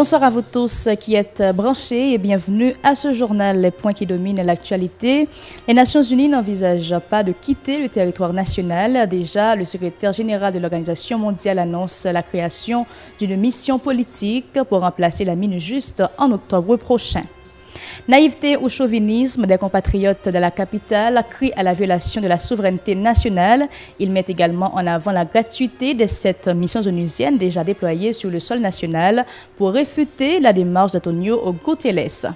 Bonsoir à vous tous qui êtes branchés et bienvenue à ce journal Les points qui dominent l'actualité. Les Nations Unies n'envisagent pas de quitter le territoire national. Déjà, le secrétaire général de l'Organisation mondiale annonce la création d'une mission politique pour remplacer la MINUSTAH en octobre prochain. Naïveté ou chauvinisme des compatriotes de la capitale crient à la violation de la souveraineté nationale. Ils mettent également en avant la gratuité des 7 missions onusiennes déjà déployées sur le sol national pour réfuter la démarche d'Antonio Guterres.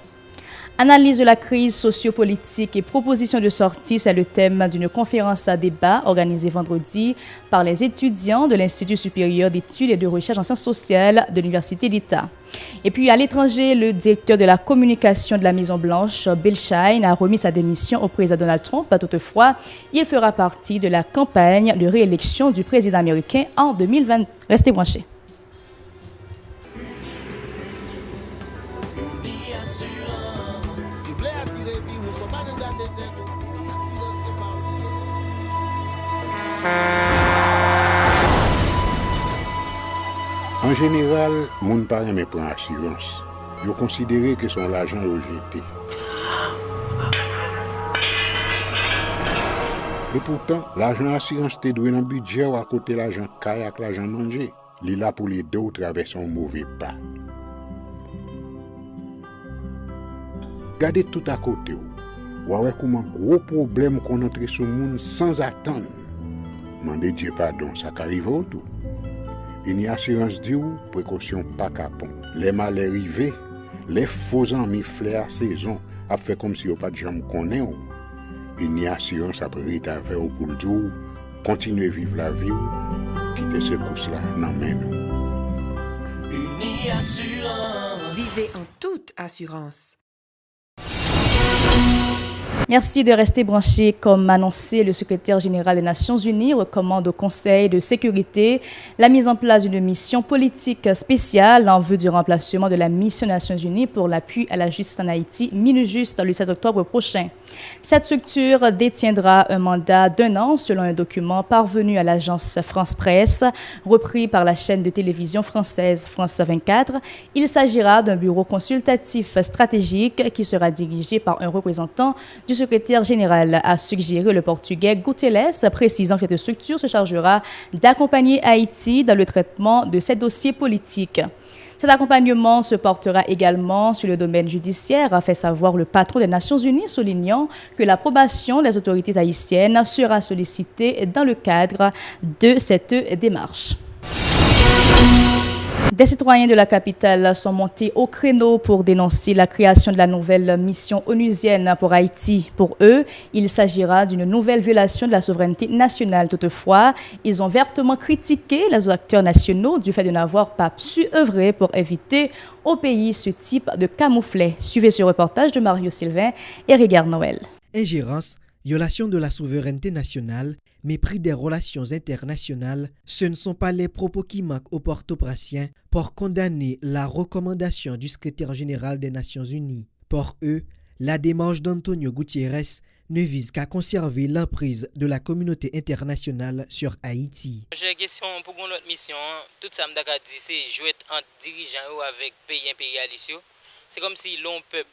Analyse de la crise sociopolitique et propositions de sortie, c'est le thème d'une conférence à débat organisée vendredi par les étudiants de l'Institut supérieur d'études et de recherche en sciences sociales de l'Université d'État. Et puis à l'étranger, le directeur de la communication de la Maison-Blanche, Bill Shine, a remis sa démission au président Donald Trump. Toutefois, il fera partie de la campagne de réélection du président américain en 2020. Restez branchés. En général, moun pa reme pran assurance. Yo considéré que son l'argent rejeté. Et pourtant, l'argent assurance te doué dans budget ou à côté l'argent caille avec l'argent manger. Li là pour les deux traverser un mauvais pas. Gardez tout à côté ou. Ouais comment gros problème qu'on entre sur monde sans attendre. Mandez Dieu pardon, ça qu'arrive au tout. Une assurance dit ou précaution pas capon. Les malheurs arrivés, les faux amis flair saison a fait comme si on pas de jambe connaît ou. Une assurance après rétaver ou pour le dire continuer vivre la vie ou quitter ce course là nan men nous. Uni assurance. Vivez en toute assurance. Merci de rester branchés. Comme annoncé, le secrétaire général des Nations Unies recommande au Conseil de sécurité la mise en place d'une mission politique spéciale en vue du remplacement de la mission des Nations Unies pour l'appui à la justice en Haïti, MINUSTAH, le 16 octobre prochain. Cette structure détiendra un mandat d'1 an selon un document parvenu à l'agence France Presse, repris par la chaîne de télévision française France 24. Il s'agira d'un bureau consultatif stratégique qui sera dirigé par un représentant du secrétaire général, a suggéré le Portugais Guterres, précisant que cette structure se chargera d'accompagner Haïti dans le traitement de ses dossiers politiques. Cet accompagnement se portera également sur le domaine judiciaire, a fait savoir le patron des Nations Unies, soulignant que l'approbation des autorités haïtiennes sera sollicitée dans le cadre de cette démarche. Des citoyens de la capitale sont montés au créneau pour dénoncer la création de la nouvelle mission onusienne pour Haïti. Pour eux, il s'agira d'une nouvelle violation de la souveraineté nationale. Toutefois, ils ont vertement critiqué les acteurs nationaux du fait de n'avoir pas su œuvrer pour éviter au pays ce type de camouflet. Suivez ce reportage de Mario Sylvain et Régard Noël. Ingérence, violation de la souveraineté nationale, mépris des relations internationales, ce ne sont pas les propos qui manquent aux port-au-prinциens pour condamner la recommandation du secrétaire général des Nations Unies. Pour eux, la démarche d'Antonio Guterres ne vise qu'à conserver l'emprise de la communauté internationale sur Haïti. J'ai une question pour notre mission. Tout ça, je dis, c'est jouer entre dirigeants avec pays impérialistes. C'est comme si l'on peuple,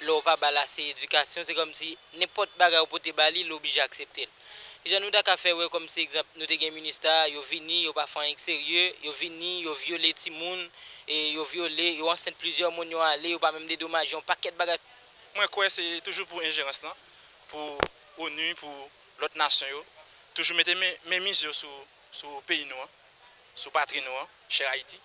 l'on pas balancer l'éducation, c'est comme si n'importe bagarre pour te bali, l'oblige à accepter. Je nous avons fait comme si exemple nous avons un ministre, ils vini, ils pas fait sérieux, ils vini, ils violé ti moun et ils violé, ils enceinte plusieurs moun, ils allé, ils pas même dédommagé, un paquet de bagarre. Moi quoi c'est toujours pour ingérence là, pour ONU, pour l'autre nation yo. Toujours mettre mes mises sur pays nous, sur patrie nous, cher Haïti.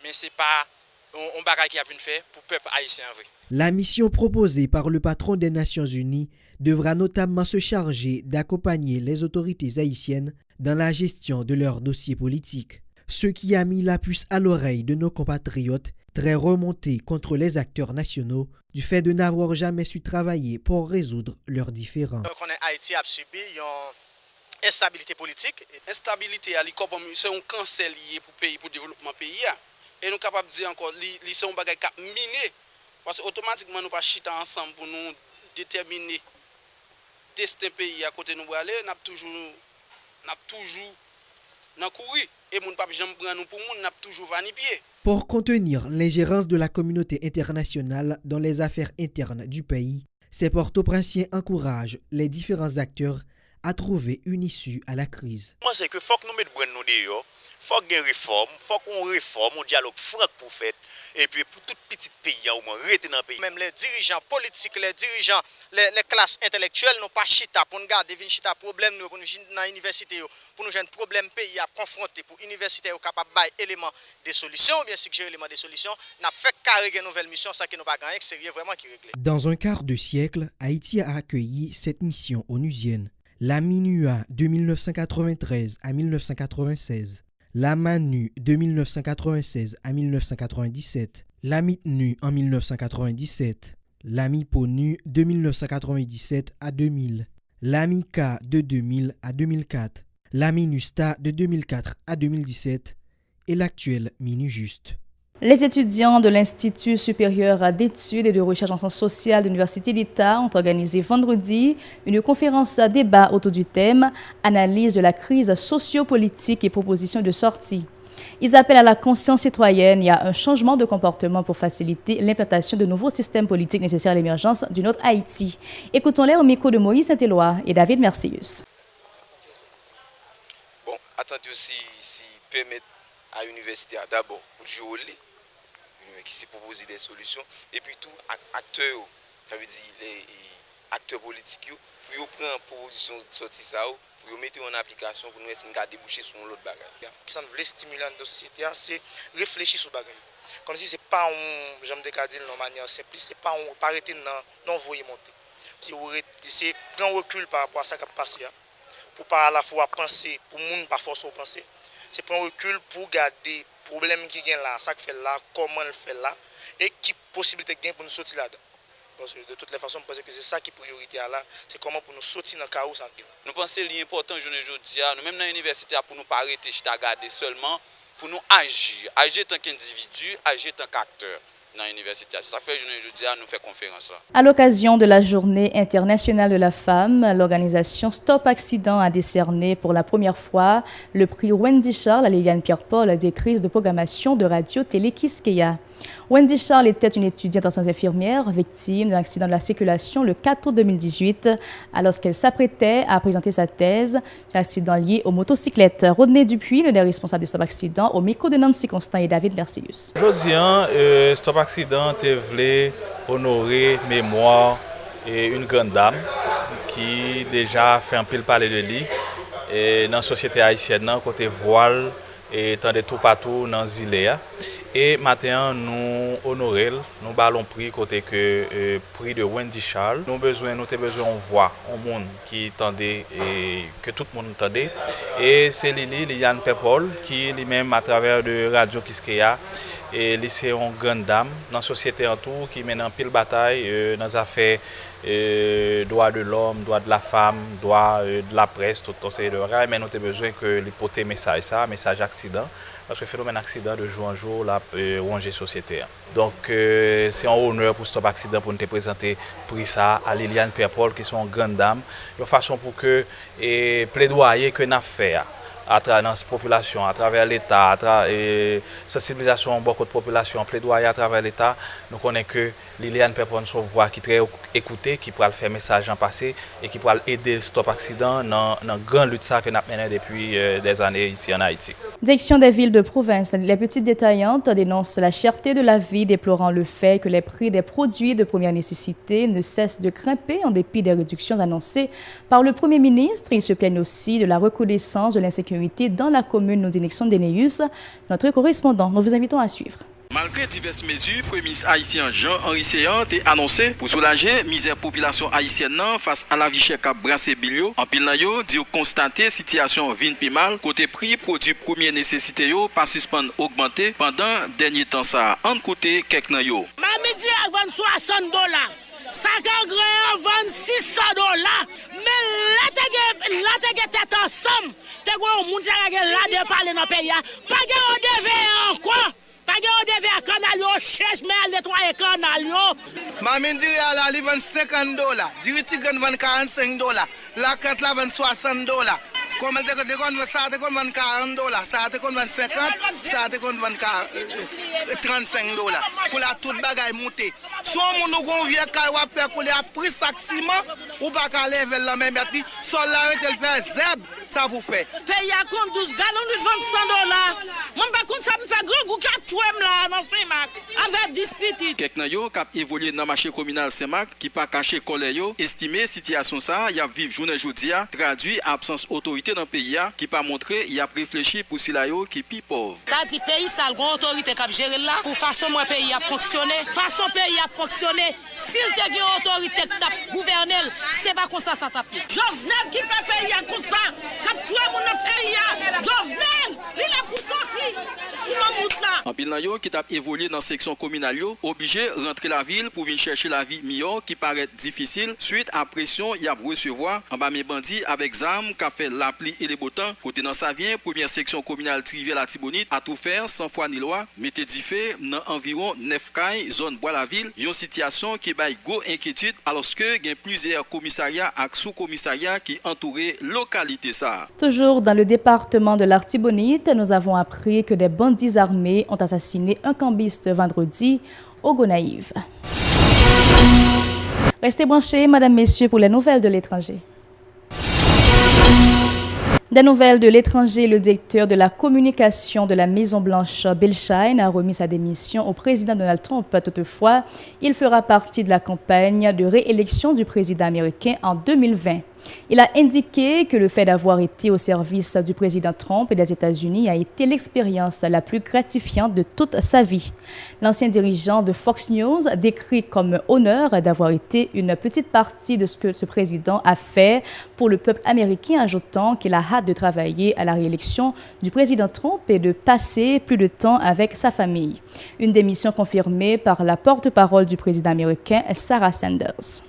Mais c'est pas on bagaille qui a venu faire pour peuple haïtien en vrai. La mission proposée par le patron des Nations Unies devra notamment se charger d'accompagner les autorités haïtiennes dans la gestion de leurs dossiers politiques. Ce qui a mis la puce à l'oreille de nos compatriotes très remontés contre les acteurs nationaux du fait de n'avoir jamais su travailler pour résoudre leurs différends. Donc, Haïti a subi une instabilité politique. Instabilité, c'est un cancer lié pour le pays, pour le développement du pays. Et nous sommes capables de dire encore, c'est un bagage qui miné. Parce qu'automatiquement, nous ne pouvons pas chiter ensemble pour nous déterminer destin pays à côté de nous aller. Nous avons toujours couru. Et nous ne pouvons pas prendre nous pour nous, nous avons toujours vanipié. Pour contenir l'ingérence de la communauté internationale dans les affaires internes du pays, ces Port-au-Prinçiens encouragent les différents acteurs à trouver une issue à la crise. Moi, c'est que faut que nous mettions nous dehors, faut qu'il y ait une réforme, faut qu'on réforme, un dialogue franc pour faire. Et puis pour tout petit pays, au moins, rester dans le pays. Même les dirigeants politiques, les dirigeants, les classes intellectuelles n'ont pas chita pour nous garder, chita problème pour nous dans l'université, pour nous jouer un problème pays à confronter, pour l'université capable de éléments de solutions, ou bien suggérer éléments de solutions, n'a fait carrer une nouvelle mission, ça qui nous pas gagné, c'est vraiment qui réglé. Dans un quart de siècle, Haïti a accueilli cette mission onusienne. La MINUA de 1993 à 1996, la MANU de 1996 à 1997, la MITNU en 1997, la MIPONU de 1997 à 2000, la MICA de 2000 à 2004, la MINUSTA de 2004 à 2017 et l'actuel MINUJUST. Les étudiants de l'Institut supérieur d'études et de recherche en sciences sociales de l'Université d'État ont organisé vendredi une conférence à débat autour du thème « Analyse de la crise sociopolitique et propositions de sortie ». Ils appellent à la conscience citoyenne et à un changement de comportement pour faciliter l'implantation de nouveaux systèmes politiques nécessaires à l'émergence d'une autre Haïti. Écoutons-les au micro de Moïse Saint-Éloi et David Mercius. Bon, attendez aussi si permettre à l'université d'abord pour jouer qui s'est proposé des solutions et puis tout acteurs, ça veut dire les acteurs politiques pour prendre proposition de sortie ça pour mettre en application pour nous essayer de déboucher sur l'autre bagage. Qui ça veut stimuler dans la société, c'est réfléchir sur bagage. Comme si c'est pas un j'aime dire de manière simple, c'est pas on pas arrêter non voyer monter. C'est prendre recul par rapport à ça qui a passé pour pas à la fois penser pour monde pas force au penser. C'est prendre recul pour garder problème qui vient là, ça qui fait là, comment le fait là, et qui possibilité gain pour nous sortir là-dedans. Parce que de toutes les façons, je pense que c'est ça qui est priorité là, c'est comment pour nous sortir dans le chaos. Nous pensons que l'important aujourd'hui, nous même dans l'université, pour nous pas arrêter de garder seulement, pour nous agir en tant qu'individu, agir en tant qu'acteur. Dans l'université. Ça fait aujourd'hui à nous faire conférence là. À l'occasion de la Journée internationale de la femme, l'organisation Stop Accident a décerné pour la première fois le prix Wendy Charles à Liliane Pierre-Paul, directrice de programmation de Radio-Télé Kiskeya. Wendy Charles était une étudiante en sciences infirmières victime d'un accident de la circulation le 4 août 2018 alors qu'elle s'apprêtait à présenter sa thèse, un accident lié aux motocyclettes. Rodney Dupuis, le responsable de Stop Accident, au micro de Nancy Constant et David Mercius. Aujourd'hui, Stop Accident voulait honorer mémoire et une grande dame qui déjà fait un pile parler de lui et dans la société haïtienne, côté voile et tant de tout partout dans Zilea. Et maintenant, nous honorons, nous ballons prix côté que prix de Wendy Charles. Nous avons besoin de voir un monde qui tendait et que tout le monde entendait. Et c'est Liliane Pierre-Paul qui lui-même à travers de Radio Kiskeya et c'est une grande dame dans la société en tout qui mène en pile bataille dans les affaires droits de l'homme, droits de la femme, droits de la presse, tout ça de bagaille. Mais nous avons besoin que l'hypothèse message accident. Parce que le phénomène accident de jour en jour la ronge société. Donc c'est un honneur pour Stop Accident pour nous présenter prix ça à Liliane Pierre-Paul qui sont une grande dame, de façon pour que plaidoyer que nous fait à travers la population, à travers l'État, à travers sensibilisation de beaucoup de population, plaidoyer à travers l'État, nous connaissons que Liliane Pierre-Paul son voix qui est très écoutée, qui pourra faire message en passé et qui pourra aider Stop Accident dans la grande lutte que nous menons depuis des années ici en Haïti. Direction des villes de province, les petites détaillantes dénoncent la cherté de la vie, déplorant le fait que les prix des produits de première nécessité ne cessent de grimper en dépit des réductions annoncées par le Premier ministre. Ils se plaignent aussi de la recrudescence de l'insécurité dans la commune de Nixon Dénéus. Notre correspondant, nous vous invitons à suivre. Malgré diverses mesures, le Premier ministre haïtien Jean-Henri Séan a annoncé pour soulager la misère population haïtienne face à la vie chère qu'a brassé Bilio. En pile yo, dit constater situation vin pi mal côté prix produits première nécessité yo pas suspend augmenter pendant dernier temps ça. En côté quelques nan yo. Mamidi a vend $60. Sac à grain vend $600. Mais là te tête ensemble. Te go moun te la de parler dans pays. Pas que on devait encore. Pas que on devait à canal yo cherche mais à nettoyer canal yo. Mamindi a la li vend $50. Diriti gan vend $45. La carte la vend $60. Comme ça te qu'on vend $40, ça te qu'on vend 50, ça te qu'on vend $35 pour la toute bagaille monter. Soit mon gon vieux ka wa faire couler à prix sac ciment ou pas ka level la même puis sol la elle fait zeb ça vous fait. Paye à compte 12 gallons de $20. Mon pas compte ça me fait grand goût 4 là dans Saint-Marc avec 10 petits. Quelqu'un yo qui a évolué dans marché communal Saint-Marc qui pas caché colère yo estimé situation ça y a vivre journée jodia traduit absence autorité dans pays qui pas montré y a réfléchi pour si la yo qui pi pauvre. T'as dit pays ça gon autorité qui gérer là pour façon moi pays a fonctionner façon pays a fonctionner s'il te gen autorité qui gouverner c'est pas comme ça tape. Jovenel qui fait pays à comme ça cap tuer mon pays Jovenel il a pour sortir en pile yo qui t'a évolué dans section communale yo obligé rentrer la ville pour venir chercher la vie meilleure qui paraît difficile suite à pression y a recevoir en bas mes bandits avec zam qu'a fait la pluie et les beaux temps côté dans ça vient première section communale Trivière la Tibonite à tout faire sans foi ni loi mettez du fait dans environ 9 cailles zone bois la ville une situation qui baille go inquiétude alors que il y a plusieurs commissariats et sous-commissariats qui entouraient localité ça. Toujours dans le département de l'Artibonite, nous avons appris que des bandits armés ont assassiné un cambiste vendredi au Gonaïve. Restez branchés, mesdames, messieurs, pour les nouvelles de l'étranger. Des nouvelles de l'étranger, le directeur de la communication de la Maison-Blanche, Bill Shine, a remis sa démission au président Donald Trump. Toutefois, il fera partie de la campagne de réélection du président américain en 2020. Il a indiqué que le fait d'avoir été au service du président Trump et des États-Unis a été l'expérience la plus gratifiante de toute sa vie. L'ancien dirigeant de Fox News décrit comme honneur d'avoir été une petite partie de ce que ce président a fait pour le peuple américain, ajoutant qu'il a hâte de travailler à la réélection du président Trump et de passer plus de temps avec sa famille. Une démission confirmée par la porte-parole du président américain, Sarah Sanders.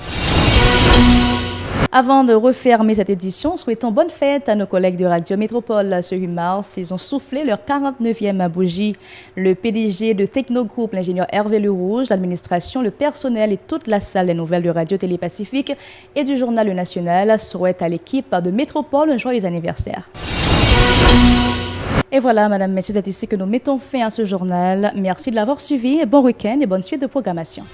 Avant de refermer cette édition, souhaitons bonne fête à nos collègues de Radio Métropole. Ce 8 mars, ils ont soufflé leur 49e bougie. Le PDG de Technogroup, l'ingénieur Hervé Lerouge, l'administration, le personnel et toute la salle des nouvelles de Radio Télé-Pacifique et du Journal Le National souhaitent à l'équipe de Métropole un joyeux anniversaire. Et voilà, mesdames, messieurs, c'est ici que nous mettons fin à ce journal. Merci de l'avoir suivi. Bon week-end et bonne suite de programmation.